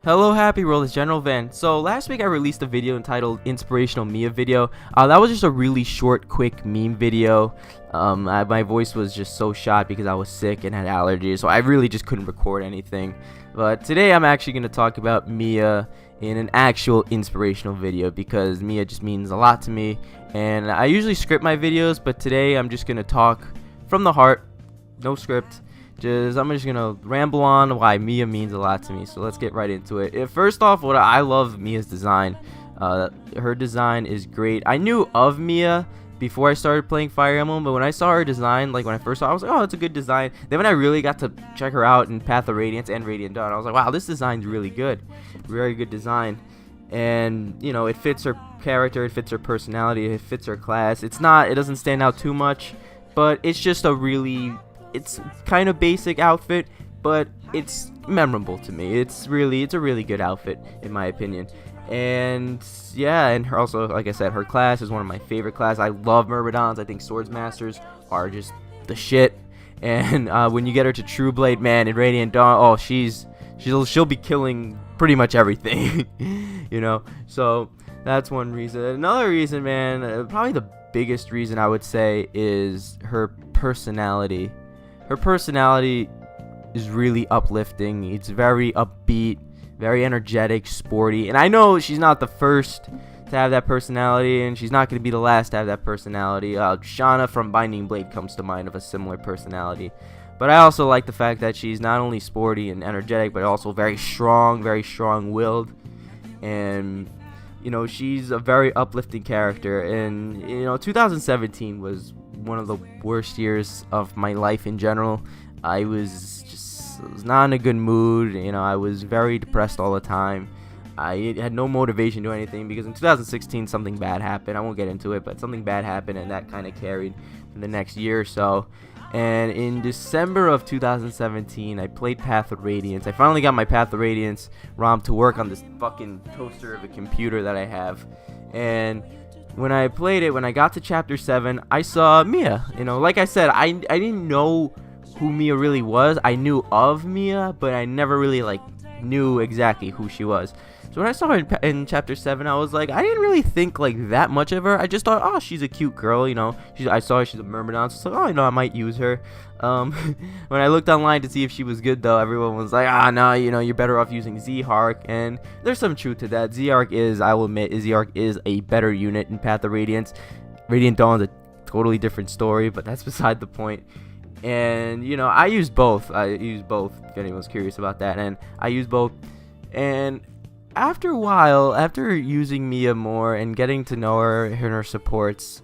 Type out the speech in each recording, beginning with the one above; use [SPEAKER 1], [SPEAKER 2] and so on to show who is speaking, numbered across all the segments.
[SPEAKER 1] Hello Happy World, it's General Van. So last week I released a video entitled Inspirational Mia video. That was just a really short, quick meme video. My voice was just so shot because I was sick and had allergies, so I really just couldn't record anything. But today I'm actually going to talk about Mia in an actual inspirational video because Mia just means a lot to me. And I usually script my videos, but today I'm just going to talk from the heart, no script. I'm just gonna ramble on why Mia means a lot to me. So let's get right into it. First off, I love Mia's design. Her design is great. I knew of Mia before I started playing Fire Emblem, but when I saw her design, like when I first saw it, I was like, oh, it's a good design. Then when I really got to check her out in Path of Radiance and Radiant Dawn, I was like, wow, this design's really good. Very good design. And you know, it fits her character, it fits her personality, it fits her class. It doesn't stand out too much, but it's just it's kind of basic outfit, but it's memorable to me. It's a really good outfit in my opinion. And yeah, and her also, like I said, her class is one of my favorite classes. I love Myrmidons. I think Swords Masters are just the shit. And when you get her to True Blade, man, in Radiant Dawn, oh, she'll be killing pretty much everything. You know, so that's one reason. Another reason, man, probably the biggest reason I would say is her personality. Her personality is really uplifting. It's very upbeat, very energetic, sporty. And I know she's not the first to have that personality, and she's not going to be the last to have that personality. Shauna from Binding Blade comes to mind of a similar personality. But I also like the fact that she's not only sporty and energetic, but also very strong-willed. And you know, she's a very uplifting character. And you know, 2017 was one of the worst years of my life in general. I was not in a good mood. You know, I was very depressed all the time. I had no motivation to do anything because in 2016 something bad happened. I won't get into it, but something bad happened, and that kind of carried for the next year or so. And in December of 2017, I played Path of Radiance. I finally got my Path of Radiance ROM to work on this fucking toaster of a computer that I have. And when I played it, when I got to chapter 7, I saw Mia. You know, like I said, I didn't know who Mia really was. I knew of Mia, but I never really knew exactly who she was. So when I saw her in chapter 7, I was like, I didn't really think that much of her. I just thought, oh, she's a cute girl, you know. I saw her, she's a Myrmidon, so oh, you know, I might use her. When I looked online to see if she was good, though, everyone was like, ah, no, you know, you're better off using Z-Hark. And there's some truth to that. Z-Hark I will admit, Z-Hark is a better unit in Path of Radiance. Radiant Dawn is a totally different story, but that's beside the point. And you know, I use both. If anyone's curious about that. And I use both. And after a while, after using Mia more and getting to know her and her supports,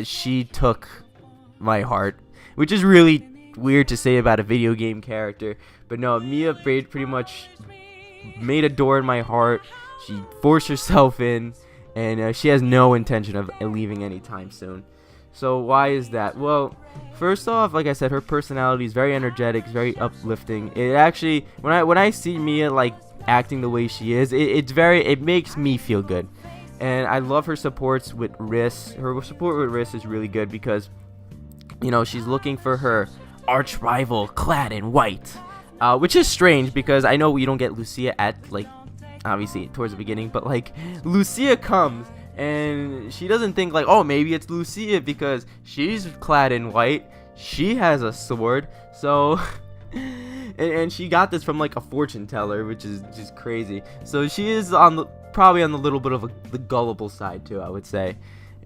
[SPEAKER 1] she took my heart, which is really weird to say about a video game character. But no, Mia pretty much made a door in my heart. She forced herself in, and she has no intention of leaving anytime soon. So why is that? Well, first off, like I said, her personality is very energetic, very uplifting. It actually, when I see Mia acting the way she is, it makes me feel good. And I love her supports with Riss. Her support with Riss is really good because, you know, she's looking for her arch rival clad in white, which is strange because I know we don't get Lucia at obviously towards the beginning, but Lucia comes. And she doesn't think oh, maybe it's Lucia because she's clad in white. She has a sword. So, and she got this from a fortune teller, which is just crazy. So she is probably on the little bit of the gullible side too, I would say.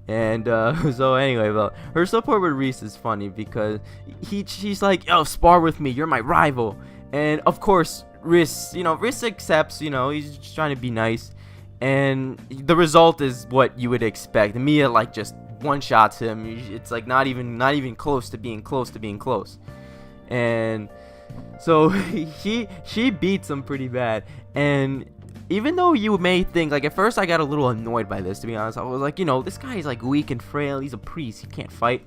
[SPEAKER 1] And so anyway, well, her support with Reese is funny because she's like, yo, spar with me. You're my rival. And of course, Riss accepts. You know, he's just trying to be nice. And the result is what you would expect. Mia just one-shots him. It's not even close to being close. And so she beats him pretty bad. And even though you may think at first I got a little annoyed by this, to be honest. I was like, you know, this guy is weak and frail. He's a priest. He can't fight.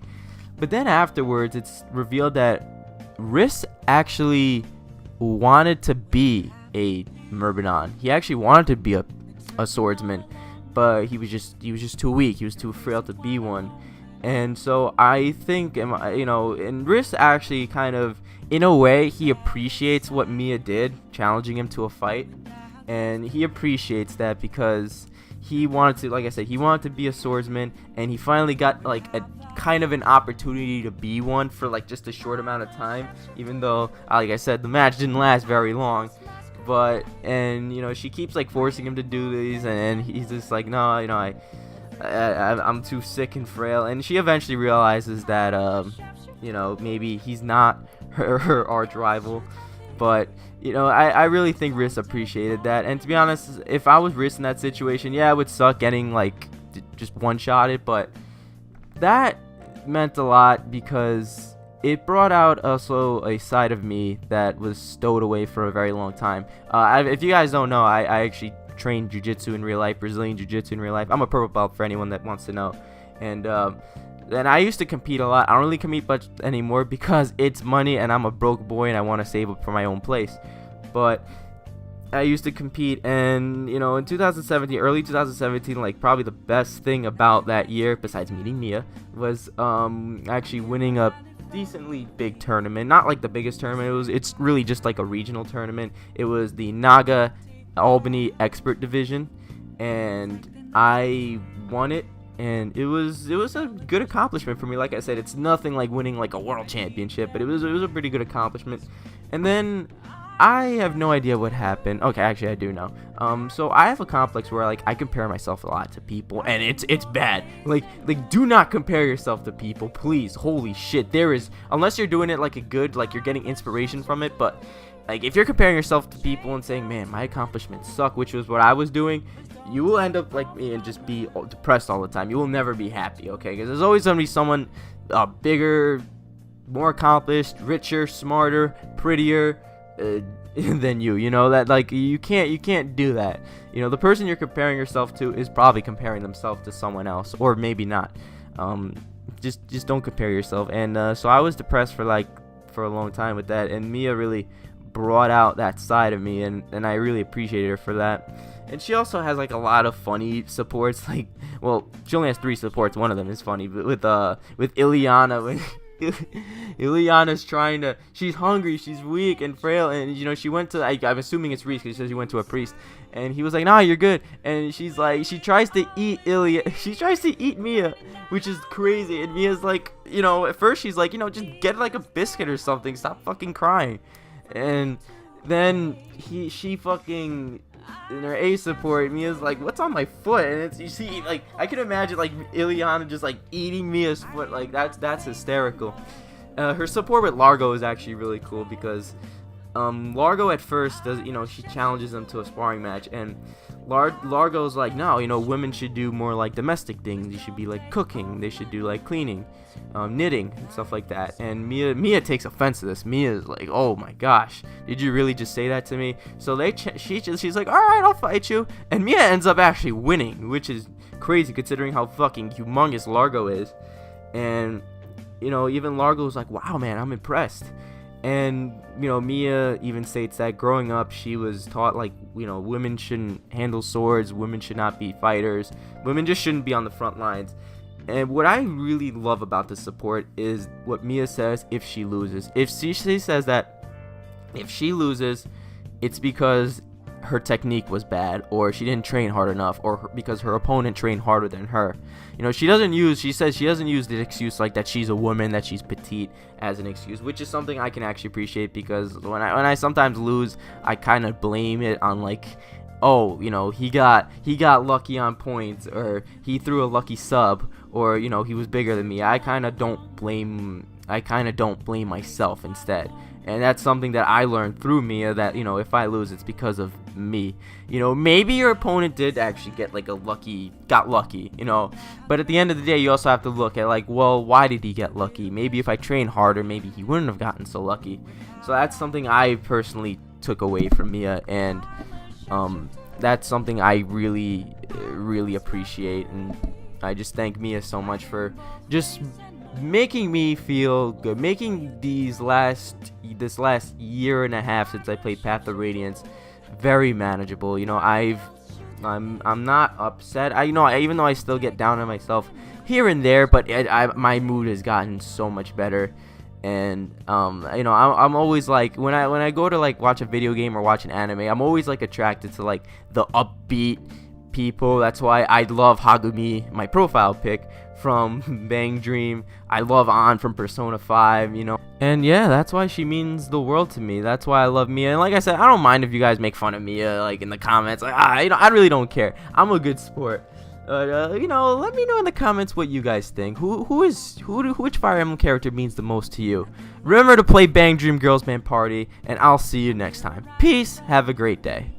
[SPEAKER 1] But then afterwards, it's revealed that Riss actually wanted to be a Myrmidon. He actually wanted to be a swordsman, but he was just too weak. He was too frail to be one. And so I think, you know, and Riss actually kind of in a way, he appreciates what Mia did, challenging him to a fight, and he appreciates that because he wanted to, like I said, he wanted to be a swordsman, and he finally got like a kind of an opportunity to be one for like just a short amount of time, even though, like I said, the match didn't last very long. But, and you know, she keeps like forcing him to do these, and he's just like, no, you know, I'm too sick and frail. And she eventually realizes that you know, maybe he's not her arch rival. But, you know, I really think Riss appreciated that. And to be honest, if I was Riss in that situation, yeah, it would suck getting like just one-shotted, but that meant a lot because it brought out also a side of me that was stowed away for a very long time. If you guys don't know, I actually train jiu-jitsu in real life, Brazilian jiu-jitsu in real life. I'm a purple belt for anyone that wants to know. And I used to compete a lot. I don't really compete much anymore because it's money and I'm a broke boy and I want to save up for my own place. But I used to compete, and you know, in 2017, early 2017, like probably the best thing about that year, besides meeting Mia, was actually winning a decently big tournament. Not like the biggest tournament. It's really just like a regional tournament. It was the Naga Albany Expert Division, and I won it. And it was a good accomplishment for me. Like I said, it's nothing like winning like a world championship, but it was a pretty good accomplishment. And then I have no idea what happened. Okay, actually I do know. So I have a complex where like I compare myself a lot to people, and it's bad. Like do not compare yourself to people, please. Holy shit, there is, unless you're doing it like a good, like you're getting inspiration from it, but like if you're comparing yourself to people and saying, man, my accomplishments suck, which was what I was doing, you will end up like me and just be depressed all the time. You will never be happy, okay? Because there's always going to be someone bigger, more accomplished, richer, smarter, prettier than you. You know that, like, you can't do that. You know, the person you're comparing yourself to is probably comparing themselves to someone else, or maybe not. Just don't compare yourself. And so I was depressed for a long time with that, and Mia really brought out that side of me, and I really appreciated her for that. And she also has like a lot of funny supports. Like, well, she only has 3 supports. One of them is funny, but with Ileana, when Ileana's trying to, she's hungry, she's weak and frail, and you know, she went to, I'm assuming it's Reese because she says she went to a priest, and he was like, nah, you're good. And she's like, she tries to eat she tries to eat Mia, which is crazy. And Mia's like, you know, at first she's like, you know, just get like a biscuit or something, stop fucking crying. And then she fucking, in her A support, Mia's like, what's on my foot? And it's, you see, like, I can imagine like Ileana just like eating Mia's foot. Like, that's hysterical. Her support with Largo is actually really cool because Largo at first does, you know, she challenges him to a sparring match, and Largo's like, no, you know, women should do more like domestic things. You should be like cooking, they should do like cleaning, knitting and stuff like that. And Mia takes offense to this. Mia's like, oh my gosh, did you really just say that to me? So she's like, all right, I'll fight you. And Mia ends up actually winning, which is crazy considering how fucking humongous Largo is. And you know, even Largo's like, wow, man, I'm impressed. And you know, Mia even states that growing up she was taught, like, you know, women shouldn't handle swords, women should not be fighters, women just shouldn't be on the front lines. And what I really love about this support is what Mia says if she loses. If she says that if she loses, it's because her technique was bad, or she didn't train hard enough, or because her opponent trained harder than her. You know, she says she doesn't use the excuse like that she's a woman, that she's petite as an excuse, which is something I can actually appreciate, because when I sometimes lose, I kind of blame it on like, oh, you know, he got lucky on points, or he threw a lucky sub, or you know, he was bigger than me. I kind of don't blame myself instead. And that's something that I learned through Mia, that, you know, if I lose, it's because of me. You know, maybe your opponent did actually get like got lucky, you know, but at the end of the day, you also have to look at like, well, why did he get lucky? Maybe if I trained harder, maybe he wouldn't have gotten so lucky. So that's something I personally took away from Mia, and that's something I really, really appreciate. And I just thank Mia so much for just making me feel good, making this last year and a half since I played Path of Radiance very manageable. You know, I'm not upset. Even though I still get down on myself here and there, but my mood has gotten so much better. And you know, I'm always like, when I go to like watch a video game or watch an anime, I'm always like attracted to like the upbeat people. That's why I love Hagumi, my profile pic from Bang Dream. I love An from Persona 5, you know. And yeah, that's why she means the world to me. That's why I love Mia. And like I said, I don't mind if you guys make fun of Mia like in the comments. Like, you know, I really don't care. I'm a good sport. You know, let me know in the comments what you guys think. Which Fire Emblem character means the most to you? Remember to play Bang Dream Girls Band Party, and I'll see you next time. Peace. Have a great day.